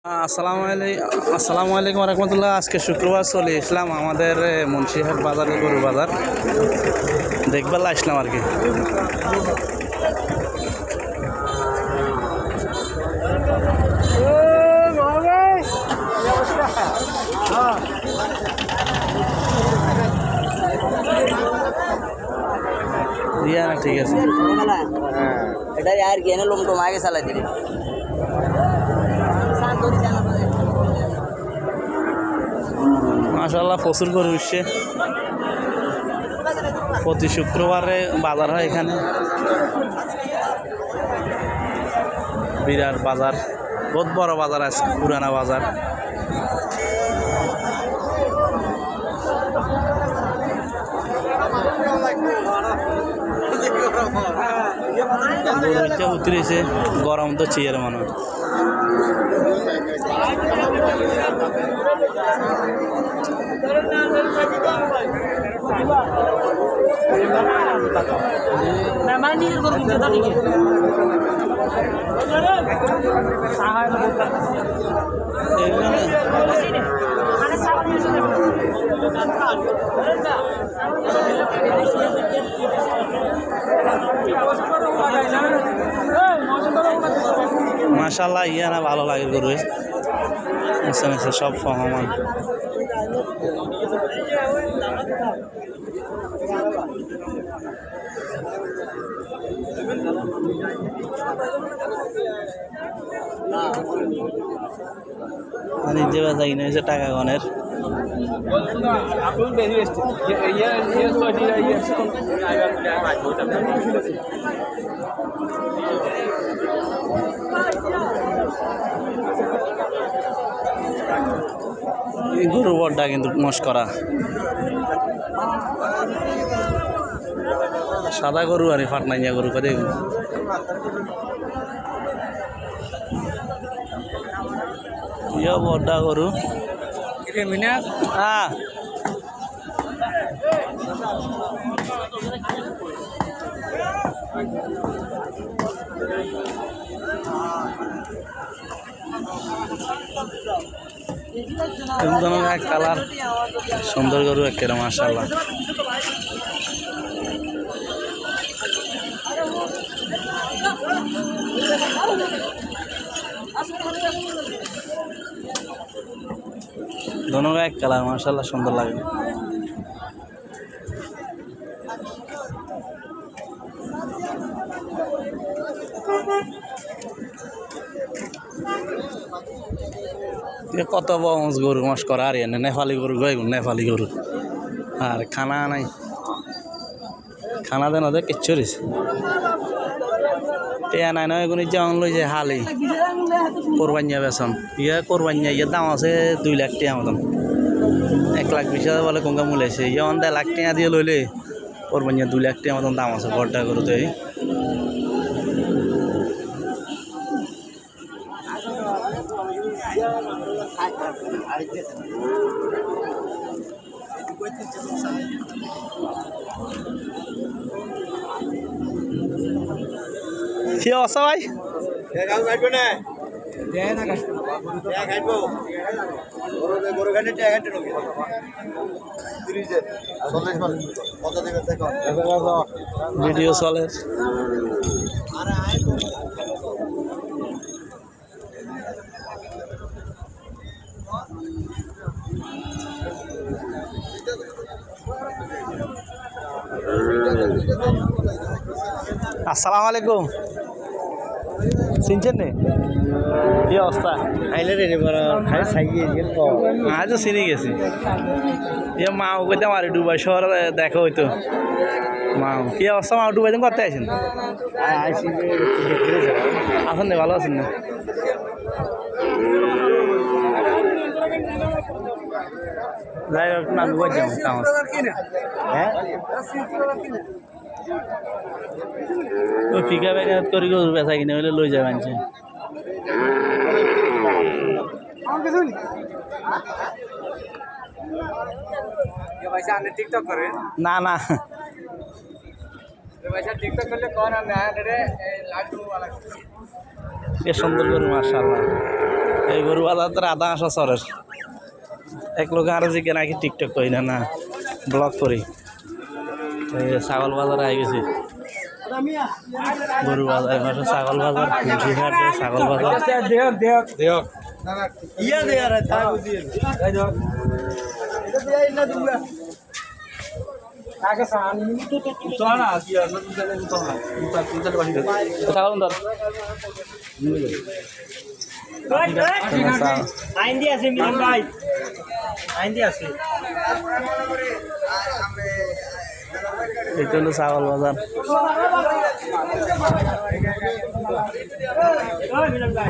আসসালামু আলাইকুম রহমতুল্লাহ। আজকে শুক্রবার চলে আসলাম আমাদের মুন্সিহাট বাজারে, গরু বাজার দেখবার আসলাম আর কি। দিয়া না, ঠিক আছে। এটা यार गेने लोग तो मागे साला दिले মাশাআল্লাহ প্রচুর গরু উঠছে। প্রতি শুক্রবারে বাজার হয় এখানে, বিরাট বাজার, বহুত বড় বাজার আছে, পুরানা বাজার। উতরেছে গরম তো চেয়ার মনে হয়। মাশাআল্লাহ, ইয়া না ভালো লাগে গরু সব সমান। নিজে বেচা কিনে হয়েছে টাকা গনের। গরু বড়টা কিন্তু মস্করা, সাদা গরু আর ফাটনাইয়া গরু করে বড়টা গরু। হ্যাঁ, এক কালার সুন্দর গরু একেবারে মাশাআল্লাহ। दोनों एक कलर माशाल्लाह सुंदर लगे। ये कत बंस गरु मस करा नेपाली गरु गए नेपाली गरु और खाना नहीं खाना देना दे किच्छुरिस टेया নাই না এগুলো যেমন লই যে হালি কোরবানিয়া বেসন ইয়া কোরবানিয়া ইয়া দাম আছে 2 লাখ টাকা মতন, 1,20,000 বলে কোনকা মূলাইছে ইয়া 1 লাখ টাকা দিয়ে লইলে কোরবানিয়া 2 লাখ টাকা মতন দাম আছে বড়টা গরুতে। কি অবস্থা ভাই? ভিডিও চলে। আসসালামু আলাইকুম, চিনছেন নে? কি অবস্থা? আইলে রে খাই সাইয়ে তো আজও চিনি গেছি। ইয়ে মাও কইতে আমার ডুবাই শহর দেখা হইতো। মাও কি অবস্থা? মাও ডুবাই করতে আছেন? আছেন না? ভালো আছেন না? যাই হোক না, ডুবাই যাবো কামাজ। হ্যাঁ, ওই ফিকা ব্যাগ করি গরু বেচা কিনে হলে লই যায় মানছে। না না, টিকটক করলে এ সুন্দর গরু মাশাআল্লাহ। এই গরু বাজার তো আধা আসা সরের এক লোক আরো যে নাকি টিকটক করি না ব্লগ করি। এই ছাগল বাজারে আই গেছি, গরু বাজার পাশে ছাগল বাজার, মুন্সিরহাট ছাগল বাজার। ছাগল ধর আইন দিয়ে আছে মিলন ভাই, আইন দিয়ে আছে। এটা হলো ছাগল বাজার। মিলন ভাই